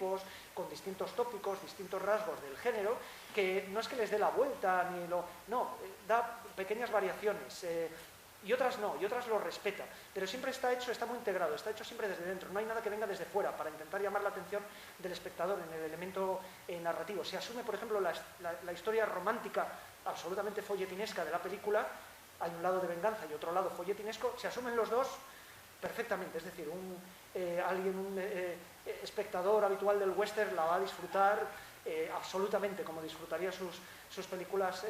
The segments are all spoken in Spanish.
estereotipos, con distintos tópicos, distintos rasgos del género, que no es que les dé la vuelta, no, da pequeñas variaciones, y otras no, y otras lo respeta, pero siempre está hecho, está muy integrado, está hecho siempre desde dentro, no hay nada que venga desde fuera para intentar llamar la atención del espectador en el elemento narrativo. Se asume, por ejemplo, la historia romántica absolutamente folletinesca de la película, hay un lado de venganza y otro lado folletinesco, se asumen los dos perfectamente, es decir, un espectador habitual del western la va a disfrutar absolutamente como disfrutaría sus películas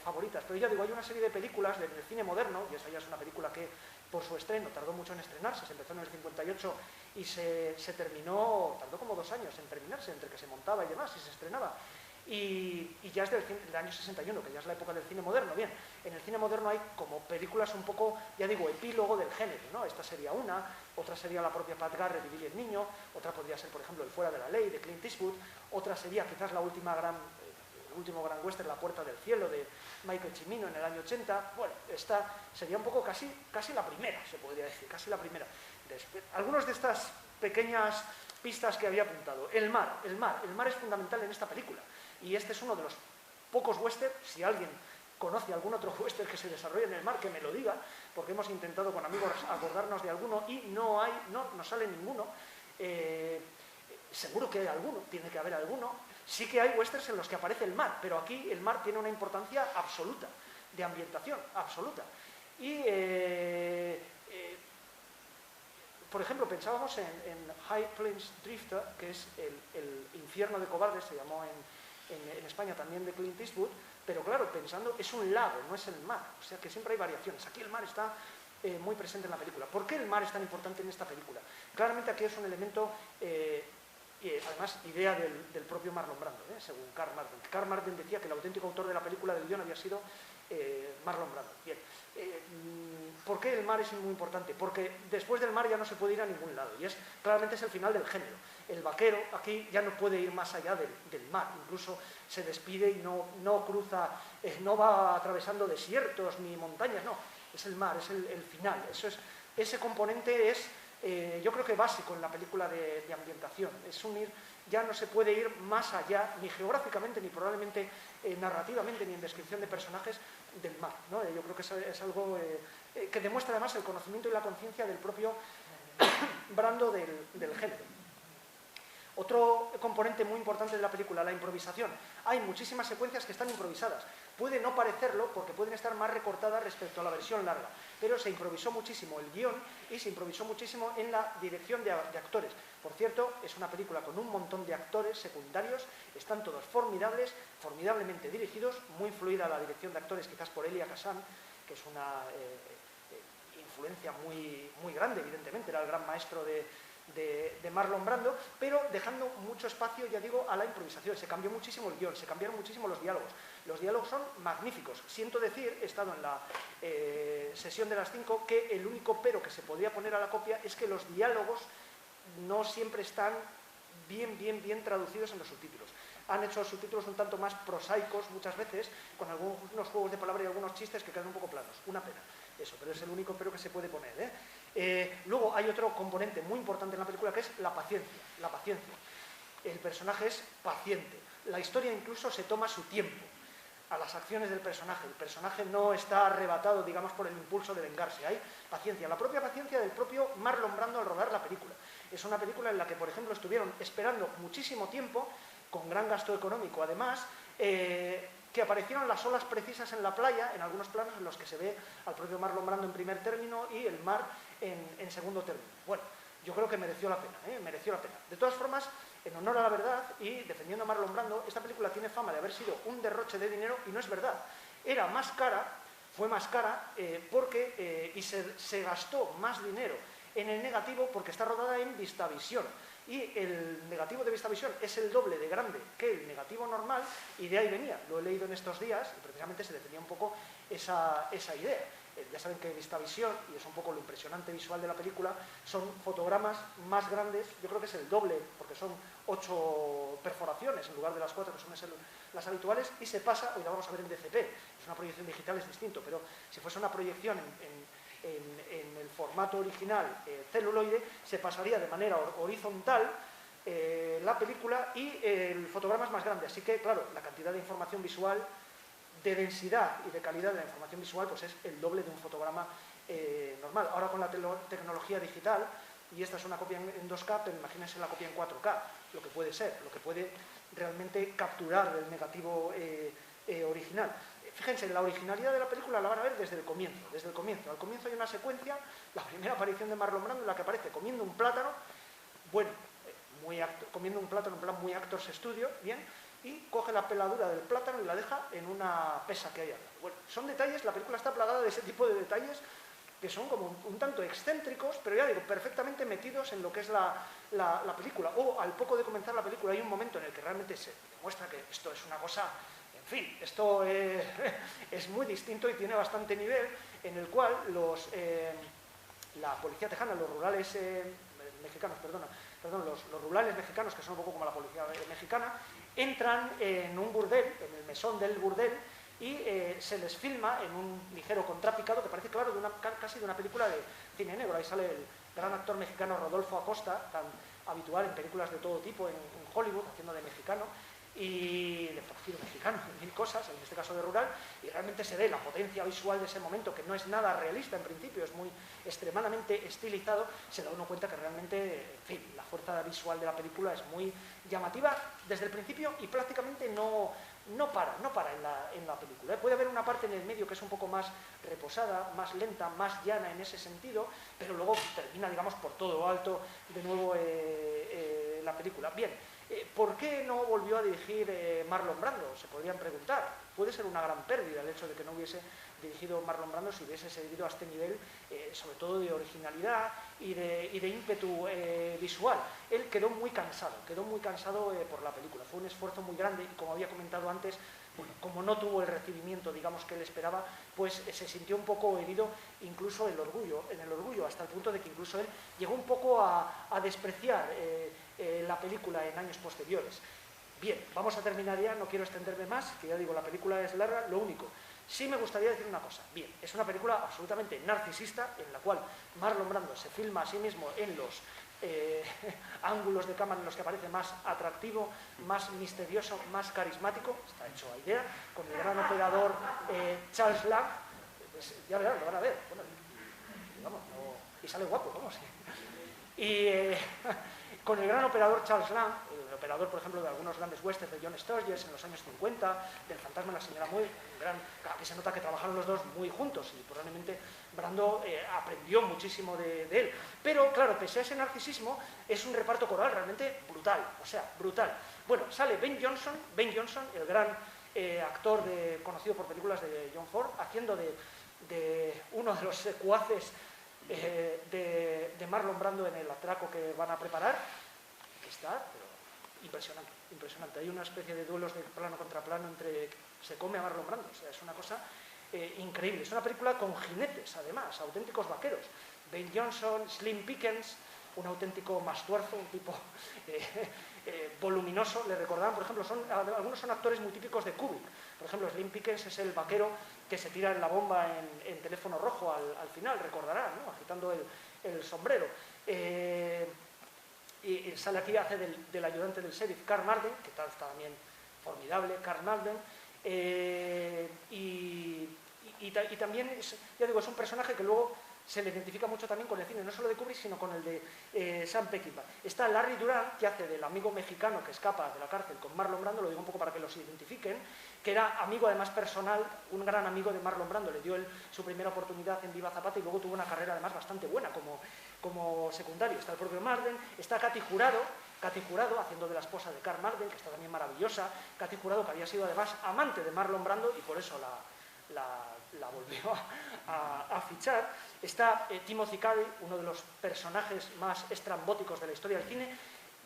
favoritas. Pero ya digo, hay una serie de películas del cine moderno, y esa ya es una película que por su estreno tardó mucho en estrenarse, se empezó en el 58 y se terminó, tardó como 2 años en terminarse, entre que se montaba y demás, y se estrenaba. Y ya es del año 61, que ya es la época del cine moderno. Bien, en el cine moderno hay como películas un poco, ya digo, epílogo del género, ¿no? Esta sería una, otra sería la propia Pat Garrett y Billy el Niño, otra podría ser, por ejemplo, El Fuera de la Ley, de Clint Eastwood, otra sería quizás el último gran western, La Puerta del Cielo, de Michael Cimino en el año 80. Bueno, esta sería un poco casi la primera, se podría decir, casi la primera. Algunas de estas pequeñas pistas que había apuntado. El mar es fundamental en esta película. Y este es uno de los pocos westerns, si alguien conoce algún otro western que se desarrolle en el mar, que me lo diga, porque hemos intentado con amigos acordarnos de alguno y no sale ninguno. Seguro que hay alguno, tiene que haber alguno. Sí que hay westerns en los que aparece el mar, pero aquí el mar tiene una importancia absoluta, de ambientación, absoluta. Y, por ejemplo, pensábamos en High Plains Drifter, que es el infierno de cobardes, se llamó en España también, de Clint Eastwood, pero claro, pensando, es un lago, no es el mar, o sea que siempre hay variaciones. Aquí el mar está muy presente en la película. ¿Por qué el mar es tan importante en esta película? Claramente aquí es un elemento, además, idea del propio Marlon Brando, según Karl Marden. Karl Marden decía que el auténtico autor de la película del guión había sido Marlon Brando. Bien, ¿por qué el mar es muy importante? Porque después del mar ya no se puede ir a ningún lado, y claramente es el final del género. El vaquero aquí ya no puede ir más allá del mar, incluso se despide y no cruza, no va atravesando desiertos ni montañas, no, es el mar, es el final. Ese componente es, yo creo que básico en la película de ambientación, es unir, ya no se puede ir más allá, ni geográficamente, ni probablemente narrativamente, ni en descripción de personajes, del mar, ¿no? Yo creo que es algo que demuestra además el conocimiento y la conciencia del propio Brando del género. Otro componente muy importante de la película, la improvisación. Hay muchísimas secuencias que están improvisadas. Puede no parecerlo porque pueden estar más recortadas respecto a la versión larga, pero se improvisó muchísimo el guión y se improvisó muchísimo en la dirección de actores. Por cierto, es una película con un montón de actores secundarios, están todos formidables, formidablemente dirigidos, muy fluida la dirección de actores, quizás por Elia Kazan, que es una influencia muy, muy grande, evidentemente, era el gran maestro de Marlon Brando, pero dejando mucho espacio, ya digo, a la improvisación. Se cambió muchísimo el guión, se cambiaron muchísimo los diálogos. Los diálogos son magníficos. Siento decir, he estado en la sesión de las 5, que el único pero que se podría poner a la copia es que los diálogos no siempre están bien traducidos en los subtítulos. Han hecho subtítulos un tanto más prosaicos muchas veces, con algunos juegos de palabra y algunos chistes que quedan un poco planos. Una pena, eso, pero es el único pero que se puede poner, luego hay otro componente muy importante en la película, que es la paciencia. La paciencia. El personaje es paciente. La historia incluso se toma su tiempo a las acciones del personaje. El personaje no está arrebatado, digamos, por el impulso de vengarse. Hay paciencia. La propia paciencia del propio Marlon Brando al rodar la película. Es una película en la que, por ejemplo, estuvieron esperando muchísimo tiempo, con gran gasto económico además, que aparecieron las olas precisas en la playa, en algunos planos en los que se ve al propio Marlon Brando en primer término y el mar en segundo término. Bueno, yo creo que mereció la pena, mereció la pena. De todas formas, en honor a la verdad y defendiendo a Marlon Brando, esta película tiene fama de haber sido un derroche de dinero y no es verdad. Era más cara, fue más cara porque se gastó más dinero en el negativo porque está rodada en Vistavisión. Y el negativo de Vistavisión es el doble de grande que el negativo normal, y de ahí venía. Lo he leído en estos días y precisamente se defendía un poco esa idea. Ya saben que Vistavisión, y es un poco lo impresionante visual de la película, son fotogramas más grandes, yo creo que es el doble, porque son 8 perforaciones en lugar de las 4 que son las habituales, y se pasa, hoy la vamos a ver en DCP, es una proyección digital, es distinto, pero si fuese una proyección en el formato original celuloide, se pasaría de manera horizontal la película y el fotograma es más grande, así que, claro, la cantidad de información visual, de densidad y de calidad de la información visual, pues es el doble de un fotograma normal. Ahora con la tecnología digital, y esta es una copia en 2K, pero imagínense la copia en 4K, lo que puede ser, lo que puede realmente capturar del negativo original. Fíjense, la originalidad de la película la van a ver desde el comienzo, desde el comienzo. Al comienzo hay una secuencia, la primera aparición de Marlon Brando, en la que aparece comiendo un plátano, bueno, comiendo un plátano en plan muy Actors Studio, bien, y coge la peladura del plátano y la deja en una pesa que hay al lado. Bueno, son detalles, la película está plagada de ese tipo de detalles que son como un tanto excéntricos, pero ya digo, perfectamente metidos en lo que es la película. O al poco de comenzar la película hay un momento en el que realmente se demuestra que esto es una cosa, en fin, esto es muy distinto y tiene bastante nivel, en el cual la policía tejana, los rurales mexicanos, los rurales mexicanos, que son un poco como la policía mexicana, entran en un burdel, en el mesón del burdel, y se les filma en un ligero contrapicado que parece, claro, casi de una película de cine negro. Ahí sale el gran actor mexicano Rodolfo Acosta, tan habitual en películas de todo tipo en Hollywood, haciendo de mexicano, y de fácil mexicano, en mil cosas, en este caso de rural, y realmente se ve la potencia visual de ese momento, que no es nada realista en principio, es muy extremadamente estilizado. Se da uno cuenta que realmente, en fin, la fuerza visual de la película es muy llamativa desde el principio y prácticamente no para en la película. Puede haber una parte en el medio que es un poco más reposada, más lenta, más llana en ese sentido, pero luego termina, digamos, por todo lo alto de nuevo la película. Bien, ¿por qué no volvió a dirigir Marlon Brando? Se podrían preguntar. Puede ser una gran pérdida el hecho de que no hubiese dirigido Marlon Brando si hubiese seguido a este nivel, sobre todo de originalidad y de ímpetu visual. Él quedó muy cansado por la película. Fue un esfuerzo muy grande y, como había comentado antes, bueno, como no tuvo el recibimiento, digamos, que él esperaba, pues se sintió un poco herido incluso en el orgullo, hasta el punto de que incluso él llegó un poco a despreciar la película en años posteriores. Bien, vamos a terminar ya, no quiero extenderme más, que ya digo, la película es larga. Lo único, sí me gustaría decir una cosa. Bien, es una película absolutamente narcisista, en la cual Marlon Brando se filma a sí mismo en los ángulos de cámara en los que aparece más atractivo, más misterioso, más carismático. Está hecho a idea, con el gran operador Charles Lang. Pues, ya verán, lo van a ver. Bueno, vamos, y sale guapo, vamos. Y con el gran operador Charles Lang, el operador, por ejemplo, de algunos grandes westerns de John Sturges en los años 50, del Fantasma de la Señora Muir, que se nota que trabajaron los dos muy juntos y probablemente Brando aprendió muchísimo de él. Pero, claro, pese a ese narcisismo, es un reparto coral realmente brutal, o sea, brutal. Bueno, sale Ben Johnson, el gran actor conocido por películas de John Ford, haciendo de uno de los secuaces de Marlon Brando en el atraco que van a preparar, que está, pero impresionante, impresionante. Hay una especie de duelos de plano contra plano se come a Marlon Brando, o sea, es una cosa increíble. Es una película con jinetes, además, auténticos vaqueros. Ben Johnson, Slim Pickens, un auténtico mastuerzo, un tipo voluminoso. Le recordaban, por ejemplo, algunos son actores muy típicos de Kubrick. Por ejemplo, Slim Pickens es el vaquero que se tira en la bomba en Teléfono Rojo al final, recordarán, ¿no? Agitando el sombrero. Y sale aquí, hace del ayudante del sheriff, Carl Malden, que está también formidable, Carl Malden. Y también, ya digo, es un personaje que luego se le identifica mucho también con el cine, no solo de Kubrick, sino con el de Sam Peckinpah. Está Larry Durant, que hace del amigo mexicano que escapa de la cárcel con Marlon Brando, lo digo un poco para que los identifiquen, que era amigo además personal, un gran amigo de Marlon Brando, le dio su primera oportunidad en Viva Zapata y luego tuvo una carrera además bastante buena como secundario. Está el propio Malden, está Katy Jurado haciendo de la esposa de Carl Malden, que está también maravillosa. Katy Jurado, que había sido además amante de Marlon Brando y por eso la volvió a fichar. Está Timothy Carey, uno de los personajes más estrambóticos de la historia del cine,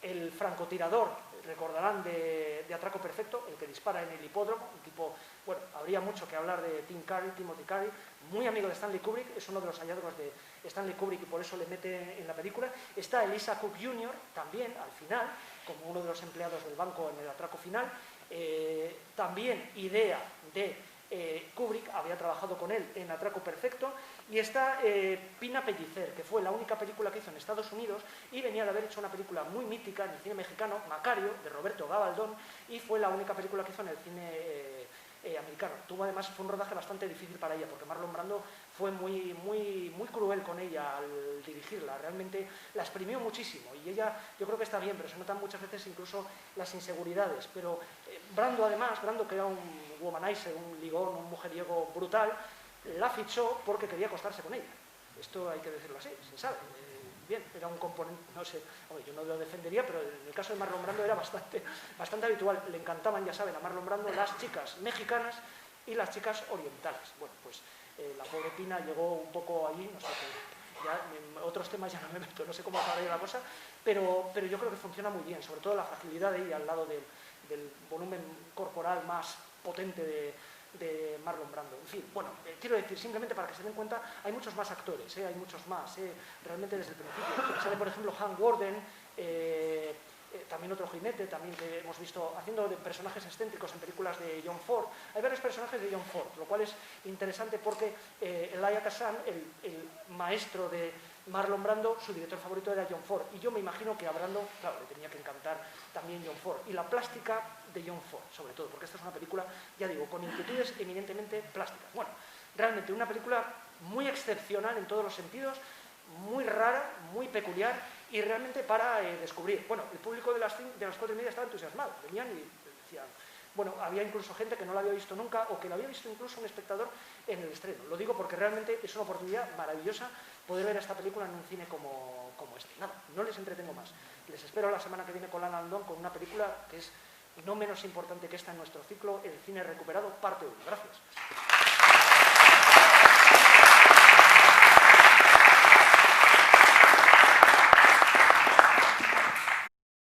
el francotirador, recordarán, de Atraco Perfecto, el que dispara en el hipódromo, un tipo, bueno, habría mucho que hablar de Timothy Carey, muy amigo de Stanley Kubrick, es uno de los hallazgos de Stanley Kubrick y por eso le mete en la película. Está Elisha Cook Jr. también, al final, como uno de los empleados del banco en el atraco final. También idea de Kubrick había trabajado con él en Atraco Perfecto, y está Pina Pellicer, que fue la única película que hizo en Estados Unidos y venía de haber hecho una película muy mítica en el cine mexicano, Macario, de Roberto Gabaldón, y fue la única película que hizo en el cine americano. Tuvo además, fue un rodaje bastante difícil para ella, porque Marlon Brando fue muy cruel con ella al dirigirla, realmente la exprimió muchísimo, y ella, yo creo que está bien, pero se notan muchas veces incluso las inseguridades, pero Brando además, Brando que era un womanizer, un ligón, un mujeriego brutal, la fichó porque quería acostarse con ella. Esto hay que decirlo así, se sabe. Bien, era un componente, no sé, yo no lo defendería, pero en el caso de Marlon Brando era bastante habitual. Le encantaban, ya saben, a Marlon Brando las chicas mexicanas y las chicas orientales. Bueno, pues la pobre Pina llegó un poco allí, no sé, ya en otros temas ya no me meto, no sé cómo acabaría la cosa, pero yo creo que funciona muy bien, sobre todo la fragilidad de ella al lado del volumen corporal más potente de Marlon Brando. En fin, bueno, quiero decir, simplemente para que se den cuenta, hay muchos más actores, hay muchos más, realmente desde el principio. Sale, por ejemplo, Hank Warden, también otro jinete, también que hemos visto haciendo de personajes excéntricos en películas de John Ford. Hay varios personajes de John Ford, lo cual es interesante porque Elia Kazan, el maestro de Marlon Brando, su director favorito era John Ford, y yo me imagino que a Brando, claro, le tenía que encantar también John Ford, y la plástica de John Ford, sobre todo, porque esta es una película, ya digo, con inquietudes eminentemente plásticas. Bueno, realmente una película muy excepcional en todos los sentidos, muy rara, muy peculiar, y realmente para descubrir. Bueno, el público de las 4:30 estaba entusiasmado, venían y decían, bueno, había incluso gente que no la había visto nunca, o que la había visto incluso un espectador en el estreno. Lo digo porque realmente es una oportunidad maravillosa poder ver esta película en un cine como este. Nada, no les entretengo más. Les espero la semana que viene con Alan Alda con una película que es no menos importante que esta en nuestro ciclo, El cine recuperado, parte 1. Gracias.